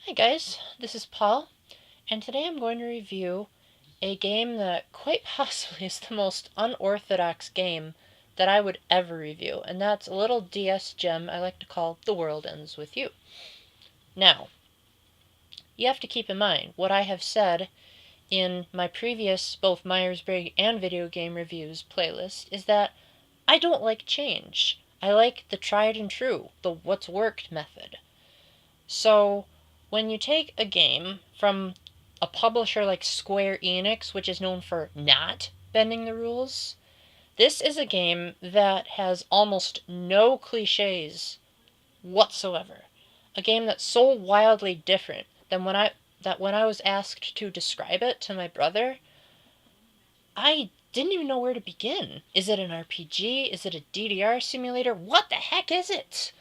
Hi guys, this is Paul, and today I'm going to review a game that quite possibly is the most unorthodox game that I would ever review, and that's a little DS gem I like to call The World Ends With You. Now, you have to keep in mind what I have said in my previous both Myers-Briggs and video game reviews playlist is that I don't like change. I like the tried and true, the what's worked method. So, when you take a game from a publisher like Square Enix, which is known for not bending the rules, this is a game that has almost no cliches whatsoever. A game that's so wildly different than when I was asked to describe it to my brother, I didn't even know where to begin. Is it an RPG? Is it a DDR simulator? What the heck is it?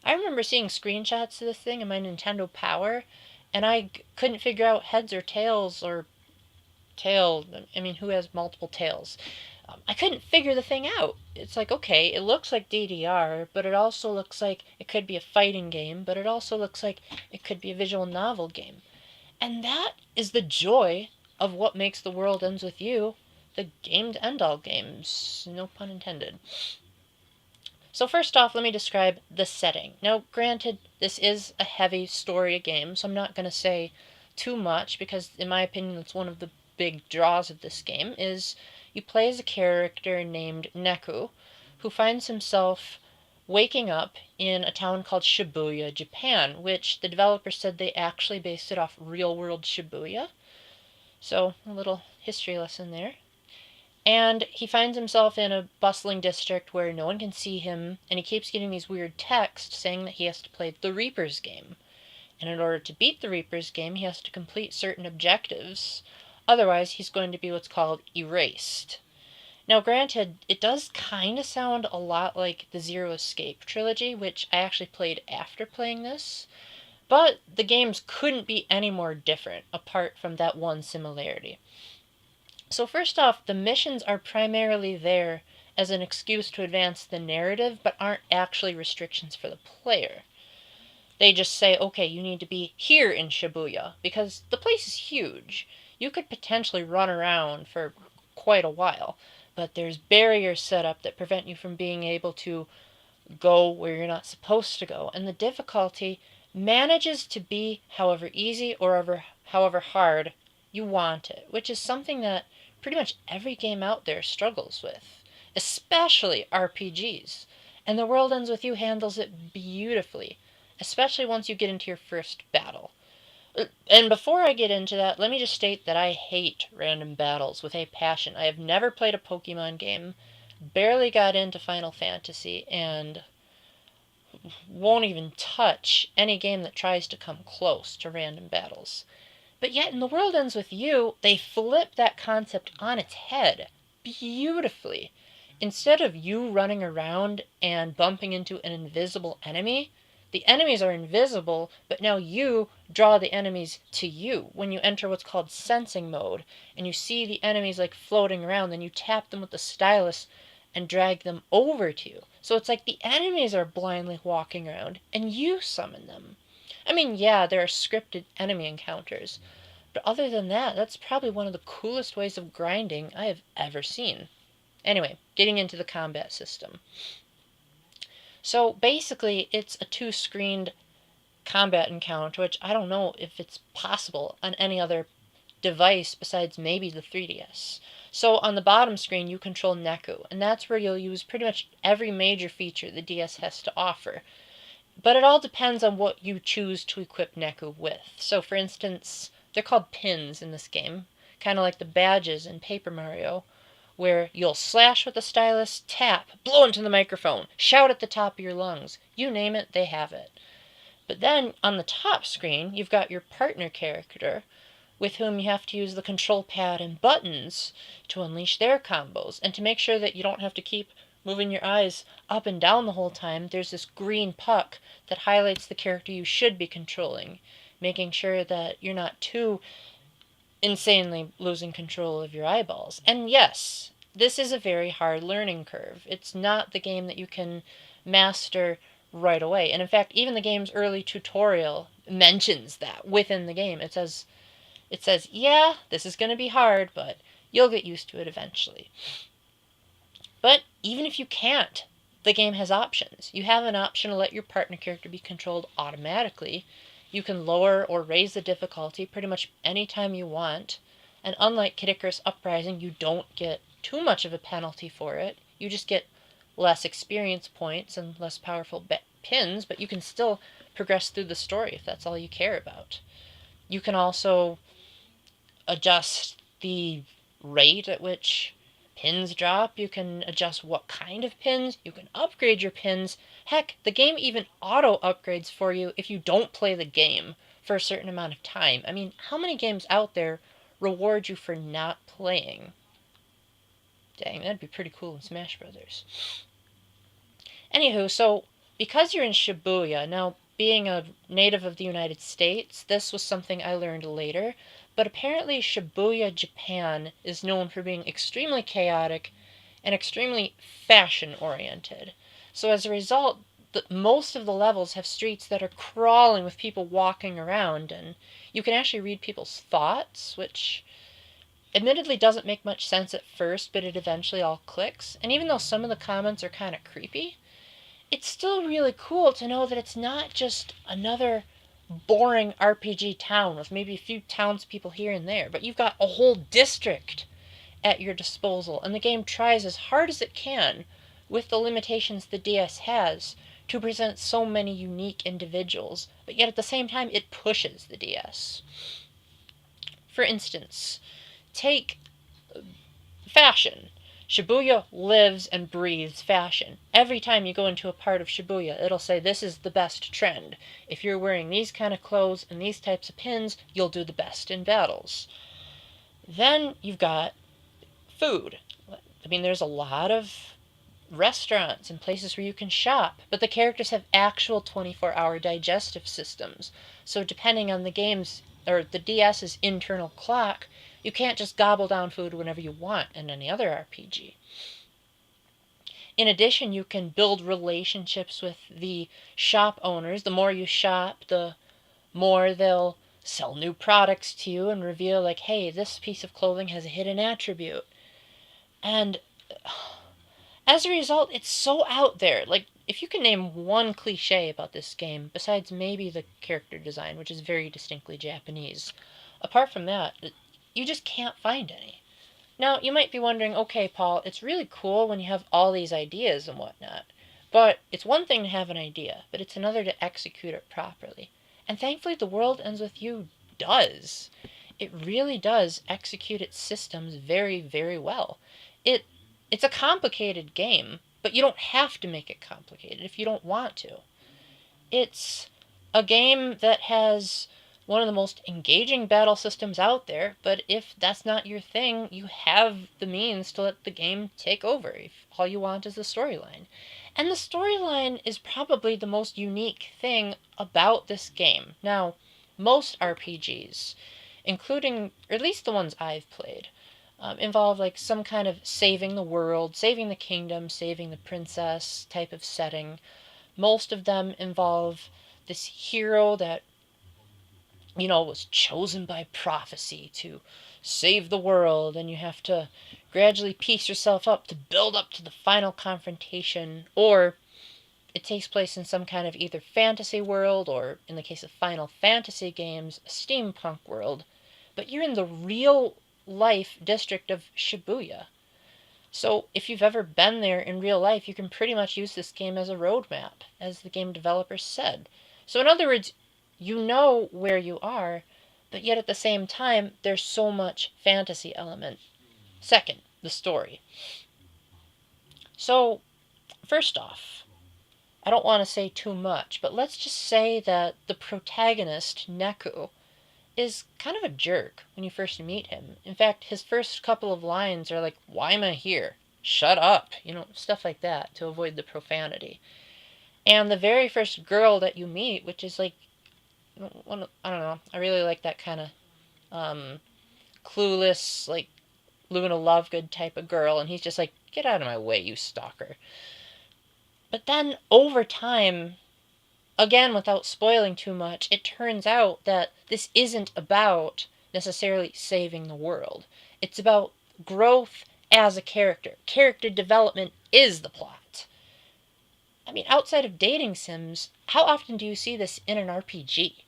I remember seeing screenshots of this thing in my Nintendo Power, and I couldn't figure out heads or tails or tail. I mean, who has multiple tails? I couldn't figure the thing out. It's like, okay, it looks like DDR, but it also looks like it could be a fighting game, but it also looks like it could be a visual novel game. And that is the joy of what makes The World Ends With You the game to end all games. No pun intended. So first off, let me describe the setting. Now, granted, this is a heavy story game, so I'm not going to say too much because in my opinion that's one of the big draws of this game is you play as a character named Neku who finds himself waking up in a town called Shibuya, Japan, which the developer said they actually based it off real-world Shibuya. So, a little history lesson there. And he finds himself in a bustling district where no one can see him, and he keeps getting these weird texts saying that he has to play the Reaper's game. And in order to beat the Reaper's game, he has to complete certain objectives. Otherwise, he's going to be what's called erased. Now, granted, it does kind of sound a lot like the Zero Escape trilogy, which I actually played after playing this. But the games couldn't be any more different, apart from that one similarity. So first off, the missions are primarily there as an excuse to advance the narrative, but aren't actually restrictions for the player. They just say, okay, you need to be here in Shibuya, because the place is huge. You could potentially run around for quite a while, but there's barriers set up that prevent you from being able to go where you're not supposed to go. And the difficulty manages to be however easy or however hard you want it, which is something that pretty much every game out there struggles with, especially RPGs. And The World Ends With You handles it beautifully, especially once you get into your first battle. And before I get into that, let me just state that I hate random battles with a passion. I have never played a Pokemon game, barely got into Final Fantasy, and won't even touch any game that tries to come close to random battles. But yet, in The World Ends With You, they flip that concept on its head beautifully. Instead of you running around and bumping into an invisible enemy, the enemies are invisible, but now you draw the enemies to you when you enter what's called sensing mode, and you see the enemies like floating around, then you tap them with the stylus and drag them over to you. So it's like the enemies are blindly walking around, and you summon them. I mean, yeah, there are scripted enemy encounters, but other than that, that's probably one of the coolest ways of grinding I have ever seen. Anyway, getting into the combat system. So basically, it's a two-screened combat encounter, which I don't know if it's possible on any other device besides maybe the 3DS. So on the bottom screen, you control Neku, and that's where you'll use pretty much every major feature the DS has to offer. But it all depends on what you choose to equip Neku with. So for instance, they're called pins in this game, kind of like the badges in Paper Mario, where you'll slash with the stylus, tap, blow into the microphone, shout at the top of your lungs. You name it, they have it. But then on the top screen, you've got your partner character, with whom you have to use the control pad and buttons to unleash their combos. And to make sure that you don't have to keep moving your eyes up and down the whole time, there's this green puck that highlights the character you should be controlling, making sure that you're not too insanely losing control of your eyeballs. And yes, this is a very hard learning curve. It's not the game that you can master right away. And in fact, even the game's early tutorial mentions that within the game. It says, yeah, this is going to be hard, but you'll get used to it eventually. But even if you can't, the game has options. You have an option to let your partner character be controlled automatically. You can lower or raise the difficulty pretty much anytime you want. And unlike Kid Icarus Uprising, you don't get too much of a penalty for it. You just get less experience points and less powerful pins, but you can still progress through the story if that's all you care about. You can also adjust the rate at which pins drop. You can adjust what kind of pins. You can upgrade your pins. Heck, the game even auto upgrades for you if you don't play the game for a certain amount of time. I mean, how many games out there reward you for not playing? Dang, that'd be pretty cool in Smash Brothers. Anywho, so because you're in Shibuya, now being a native of the United States, this was something I learned later, but apparently Shibuya, Japan is known for being extremely chaotic and extremely fashion-oriented. So as a result, most of the levels have streets that are crawling with people walking around, and you can actually read people's thoughts, which admittedly doesn't make much sense at first, but it eventually all clicks. And even though some of the comments are kind of creepy, it's still really cool to know that it's not just another boring RPG town with maybe a few townspeople here and there, but you've got a whole district at your disposal, and the game tries as hard as it can, with the limitations the DS has, to present so many unique individuals, but yet at the same time it pushes the DS. For instance, take fashion. Shibuya lives and breathes fashion. Every time you go into a part of Shibuya, it'll say this is the best trend. If you're wearing these kind of clothes and these types of pins, you'll do the best in battles. Then you've got food. I mean, there's a lot of restaurants and places where you can shop, but the characters have actual 24-hour digestive systems. So depending on the game's or the DS's internal clock, you can't just gobble down food whenever you want in any other RPG. In addition, you can build relationships with the shop owners. The more you shop, the more they'll sell new products to you and reveal, like, hey, this piece of clothing has a hidden attribute. And as a result, it's so out there. Like, if you can name one cliche about this game, besides maybe the character design, which is very distinctly Japanese, apart from that, you just can't find any. Now, you might be wondering, okay, Paul, it's really cool when you have all these ideas and whatnot, but it's one thing to have an idea, but it's another to execute it properly. And thankfully, The World Ends With You does. It really does execute its systems very, very well. It's a complicated game, but you don't have to make it complicated if you don't want to. It's a game that has one of the most engaging battle systems out there, but if that's not your thing, you have the means to let the game take over if all you want is the storyline. And the storyline is probably the most unique thing about this game. Now, most RPGs, including, or at least the ones I've played, involve like some kind of saving the world, saving the kingdom, saving the princess type of setting. Most of them involve this hero that, was chosen by prophecy to save the world, and you have to gradually piece yourself up to build up to the final confrontation, or it takes place in some kind of either fantasy world, or in the case of Final Fantasy games, a steampunk world, but you're in the real life district of Shibuya. So if you've ever been there in real life, you can pretty much use this game as a roadmap, as the game developers said. So in other words, you know where you are, but yet at the same time, there's so much fantasy element. Second, the story. So, first off, I don't want to say too much, but let's just say that the protagonist, Neku, is kind of a jerk when you first meet him. In fact, his first couple of lines are like, "Why am I here? Shut up!" Stuff like that to avoid the profanity. And the very first girl that you meet, which is like, I don't know, I really like that kind of clueless, like Luna Lovegood type of girl, and he's just like, "Get out of my way, you stalker." But then over time, again, without spoiling too much, it turns out that this isn't about necessarily saving the world. It's about growth as a character. Character development is the plot. I mean, outside of dating sims, how often do you see this in an RPG?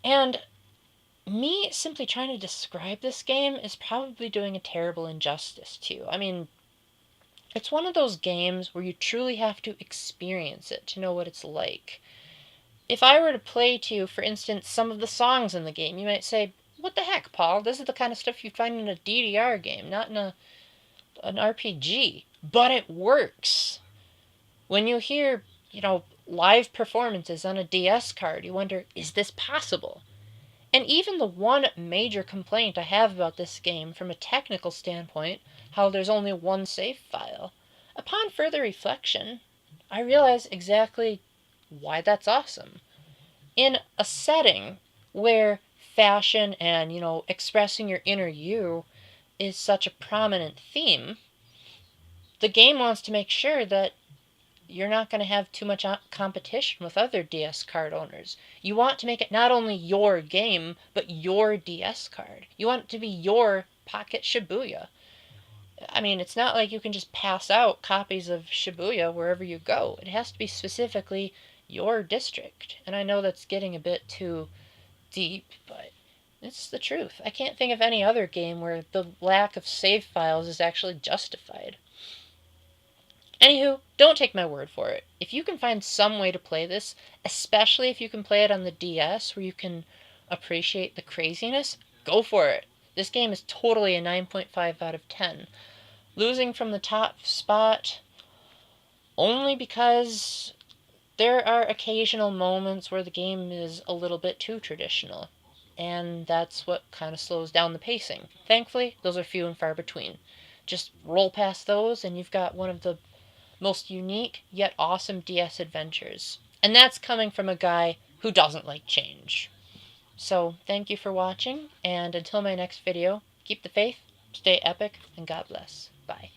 And me simply trying to describe this game is probably doing a terrible injustice to. I mean, it's one of those games where you truly have to experience it to know what it's like. If I were to play to you, for instance, some of the songs in the game, you might say, what the heck, Paul? This is the kind of stuff you'd find in a DDR game, not in an RPG. But it works. When you hear, live performances on a DS card, you wonder, is this possible? And even the one major complaint I have about this game from a technical standpoint, how there's only one save file, upon further reflection, I realize exactly why that's awesome. In a setting where fashion and, expressing your inner you is such a prominent theme, the game wants to make sure that you're not going to have too much competition with other DS card owners. You want to make it not only your game, but your DS card. You want it to be your Pocket Shibuya. I mean, it's not like you can just pass out copies of Shibuya wherever you go. It has to be specifically your district. And I know that's getting a bit too deep, but it's the truth. I can't think of any other game where the lack of save files is actually justified. Anywho, don't take my word for it. If you can find some way to play this, especially if you can play it on the DS where you can appreciate the craziness, go for it. This game is totally a 9.5 out of 10. Losing from the top spot only because there are occasional moments where the game is a little bit too traditional. And that's what kind of slows down the pacing. Thankfully, those are few and far between. Just roll past those and you've got one of the most unique yet awesome DS adventures. And that's coming from a guy who doesn't like change. So, thank you for watching, and until my next video, keep the faith, stay epic, and God bless. Bye.